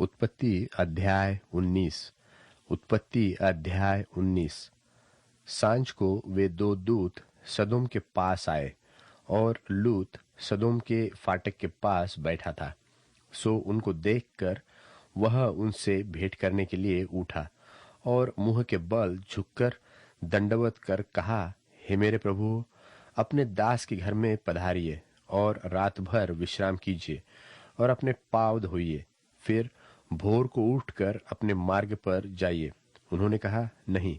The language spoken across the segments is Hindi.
उत्पत्ति अध्याय 19। उत्पत्ति अध्याय 19। सांझ को वे दो दूत सदोम के पास आए और लूत सदोम के फाटक के पास बैठा था। सो उनको देखकर वह उनसे भेंट करने के लिए उठा और मुंह के बल झुककर दंडवत कर कहा, हे मेरे प्रभु, अपने दास के घर में पधारिए और रात भर विश्राम कीजिए और अपने पाँव धोइए, फिर भोर को उठकर अपने मार्ग पर जाइए। उन्होंने कहा, नहीं,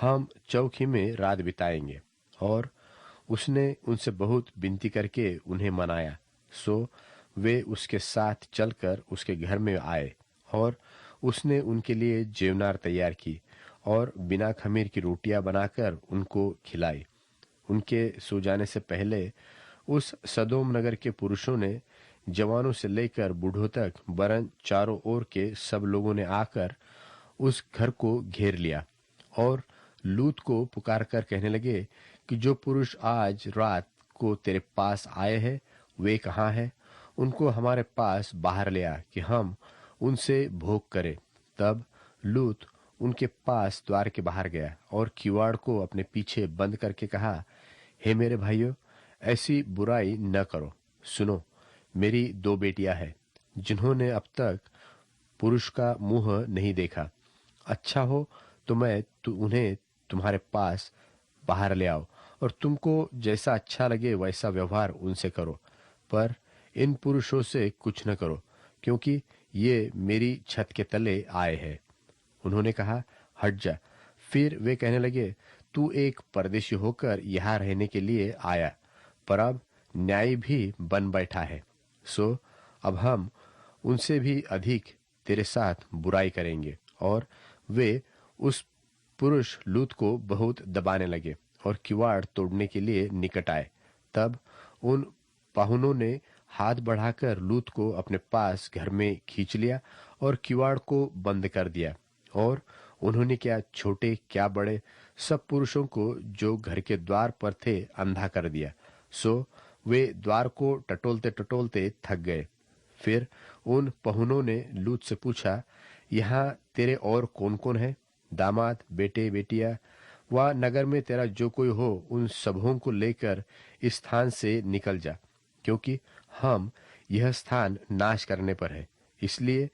हम चौकी में रात बिताएंगे। और उसने उनसे बहुत विनती करके उन्हें मनाया। सो वे उसके साथ चलकर उसके घर में आए और उसने उनके लिए जेवनार तैयार की और बिना खमीर की रोटियां बनाकर उनको खिलाई। उनके सो जाने से पहले उस सदोम नगर के पुरुषों ने, जवानों से लेकर बूढ़ों तक, वरन चारों ओर के सब लोगों ने आकर उस घर को घेर लिया और लूत को पुकार कर कहने लगे कि जो पुरुष आज रात को तेरे पास आए हैं वे कहाँ हैं? उनको हमारे पास बाहर ले आ कि हम उनसे भोग करें। तब लूत उनके पास द्वार के बाहर गया और किवाड़ को अपने पीछे बंद करके कहा, हे मेरे भाइयों, ऐसी बुराई न करो। सुनो, मेरी दो बेटियां हैं जिन्होंने अब तक पुरुष का मुंह नहीं देखा। अच्छा हो तो मैं उन्हें तुम्हारे पास बाहर ले आओ और तुमको जैसा अच्छा लगे वैसा व्यवहार उनसे करो, पर इन पुरुषों से कुछ न करो, क्योंकि ये मेरी छत के तले आए हैं। उन्होंने कहा, हट जा। फिर वे कहने लगे, तू एक परदेशी होकर यहाँ रहने के लिए आया, पर अब न्यायी भी बन बैठा है। सो अब हम उनसे भी अधिक तेरे साथ बुराई करेंगे। और वे उस पुरुष लूत को बहुत दबाने लगे और किवाड़ तोड़ने के लिए निकट आए। तब उन पाहुनों ने हाथ बढ़ाकर लूत को अपने पास घर में खींच लिया और किवाड़ को बंद कर दिया। और उन्होंने क्या छोटे क्या बड़े सब पुरुषों को जो घर के द्वार पर थे अंधा कर दिया। सो वे द्वार को टटोलते टटोलते थक गए। फिर उन पहुनों ने लूत से पूछा, यहाँ तेरे और कौन कौन है? दामाद, बेटे, बेटियां, व नगर में तेरा जो कोई हो उन सबों को लेकर इस स्थान से निकल जा, क्योंकि हम यह स्थान नाश करने पर है, इसलिए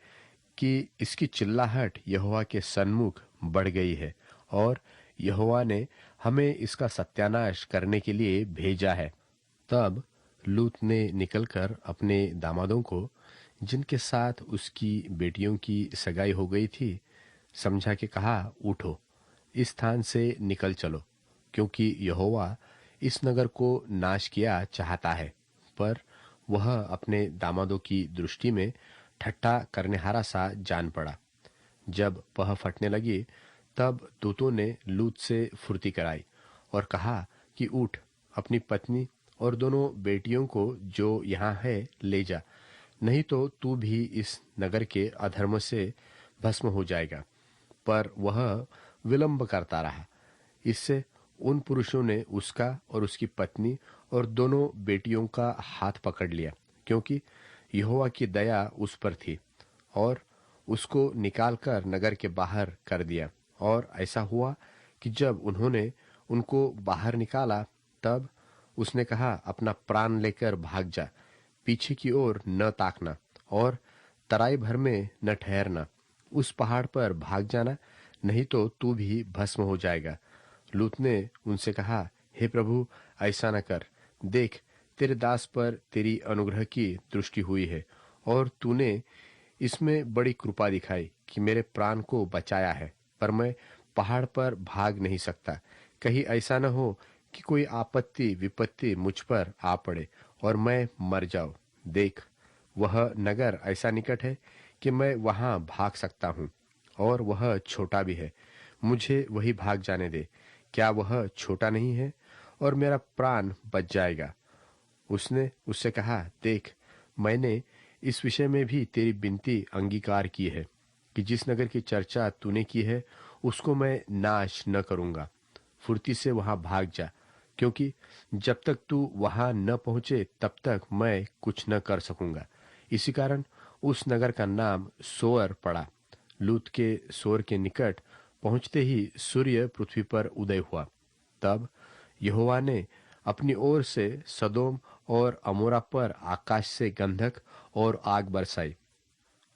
कि इसकी चिल्लाहट यहोवा के सन्मुख बढ़ गई है और यहोवा ने हमें इसका सत्यानाश करने के लिए भेजा है। तब लूत ने निकलकर अपने दामादों को, जिनके साथ उसकी बेटियों की सगाई हो गई थी, समझा के कहा, उठो, इस स्थान से निकल चलो, क्योंकि यहोवा इस नगर को नाश किया चाहता है। पर वह अपने दामादों की दृष्टि में ठट्ठा करनेहारा सा जान पड़ा। जब पह फटने लगी तब दूतों ने लूत से फुर्ती कराई और कहा कि उठ, अपनी पत्नी और दोनों बेटियों को जो यहाँ है ले जा, नहीं तो तू भी इस नगर के अधर्म से भस्म हो जाएगा। पर वह विलंब करता रहा। इससे उन पुरुषों ने उसका और उसकी पत्नी और दोनों बेटियों का हाथ पकड़ लिया, क्योंकि यहोवा की दया उस पर थी, और उसको निकालकर नगर के बाहर कर दिया। और ऐसा हुआ कि जब उन्होंने उनको बाहर निकाला तब उसने कहा, अपना प्राण लेकर भाग जा, पीछे की ओर न ताकना और तराई भर में न ठहरना, उस पहाड़ पर भाग जाना, नहीं तो तू भी भस्म हो जाएगा। लूत ने उनसे कहा, हे प्रभु, ऐसा न कर। देख, तेरे दास पर तेरी अनुग्रह की दृष्टि हुई है और तूने इसमें बड़ी कृपा दिखाई कि मेरे प्राण को बचाया है, पर मैं पहाड़ पर भाग नहीं सकता। कहीं ऐसा न हो कि कोई आपत्ति विपत्ति मुझ पर आ पड़े और मैं मर जाऊं। देख, वह नगर ऐसा निकट है कि मैं वहां भाग सकता हूं, और वह छोटा भी है। मुझे वही भाग जाने दे। क्या वह छोटा नहीं है? और मेरा प्राण बच जाएगा। उसने उससे कहा, देख, मैंने इस विषय में भी तेरी विनती अंगीकार की है कि जिस नगर की चर्चा तूने की है उसको मैं नाश न करूंगा। फुर्ती से वहां भाग जा, क्योंकि जब तक तू वहां न पहुंचे तब तक मैं कुछ न कर सकूंगा। इसी कारण उस नगर का नाम सोअर पड़ा। लूत के सोअर के निकट पहुंचते ही सूर्य पृथ्वी पर उदय हुआ। तब यहोवा ने अपनी ओर से सदोम और अमोरा पर आकाश से गंधक और आग बरसाई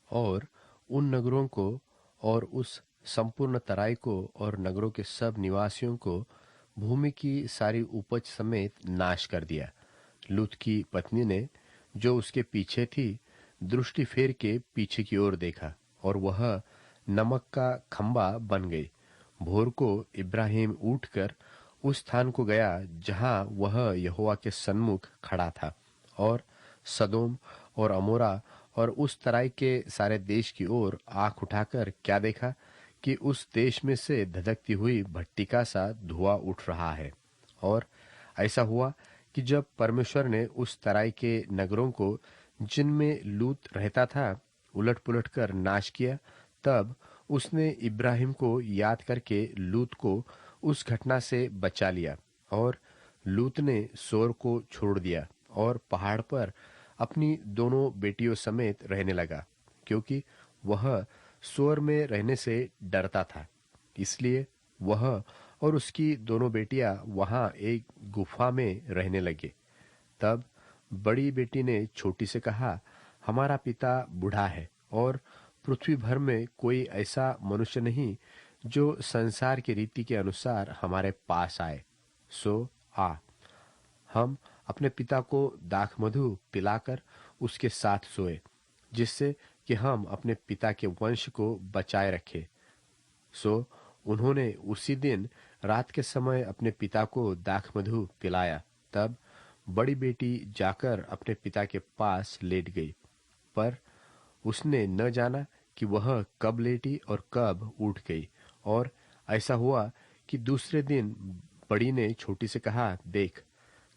और उन नगरों को और उस संपूर्ण तराई को और नगरों के सब निवासियों को भूमि की सारी उपज समेत नाश कर दिया। लूत की पत्नी ने, जो उसके पीछे थी, दृष्टि फेर के पीछे की ओर देखा और वह नमक का खंबा बन गई। भोर को इब्राहिम उठकर उस स्थान को गया जहां वह यहोवा के सन्मुख खड़ा था, और सदोम और अमोरा और उस तराई के सारे देश की ओर आंख उठाकर क्या देखा कि उस देश में से धधकती हुई भट्टी का सा धुआं उठ रहा है। और ऐसा हुआ कि जब परमेश्वर ने उस तराई के नगरों को जिनमें लूत रहता था उलट पुलट कर नाश किया, तब उसने इब्राहिम को याद करके लूत को उस घटना से बचा लिया। और लूत ने सोर को छोड़ दिया और पहाड़ पर अपनी दोनों बेटियों समेत रहने लगा, क्योंकि वह सोर में रहने से डरता था। इसलिए वह और उसकी दोनों बेटियां वहां एक गुफा में रहने लगे। तब बड़ी बेटी ने छोटी से कहा, हमारा पिता बूढ़ा है और पृथ्वी भर में कोई ऐसा मनुष्य नहीं जो संसार की रीति के अनुसार हमारे पास आए। सो आ, हम अपने पिता को दाख मधु पिलाकर उसके साथ सोए, जिससे कि हम अपने पिता के वंश को बचाए रखें। सो उन्होंने उसी दिन रात के समय अपने पिता को दाख मधु पिलाया। तब बड़ी बेटी जाकर अपने पिता के पास लेट गई, पर उसने न जाना कि वह कब लेटी और कब उठ गई। और ऐसा हुआ कि दूसरे दिन बड़ी ने छोटी से कहा, देख,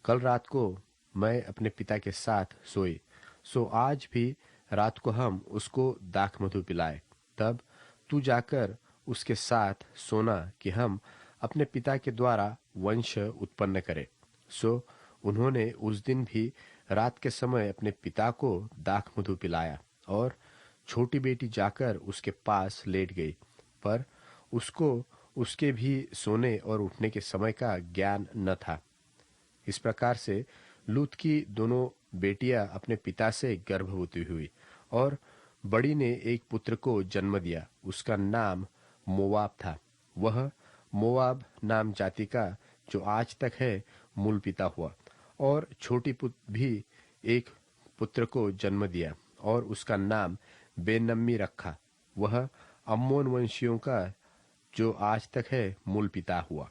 कल रात को मैं अपने पिता के साथ सोई, सो आज भी रात को हम उसको दाख मधु पिलाए। तब तू जाकर उसके साथ सोना कि हम अपने पिता के द्वारा वंश उत्पन्न करें। सो उन्होंने उस दिन भी रात के समय अपने पिता को दाख मधु पिलाया, और छोटी बेटी जाकर उसके पास लेट गई, पर उसको उसके भी सोने और उठने के समय का ज्ञान न था। इस प्रकार से लूत की दोनों बेटियां अपने पिता से गर्भवती हुई, और बड़ी ने एक पुत्र को जन्म दिया। उसका नाम मोवाब था। वह मोवाब नाम जाति का, जो आज तक है, मूल पिता हुआ। और छोटी पुत्र भी एक पुत्र को जन्म दिया और उसका नाम बेनम्मी रखा। वह अम्मोन वंशियों का, जो आज तक है, मूल पिता हुआ।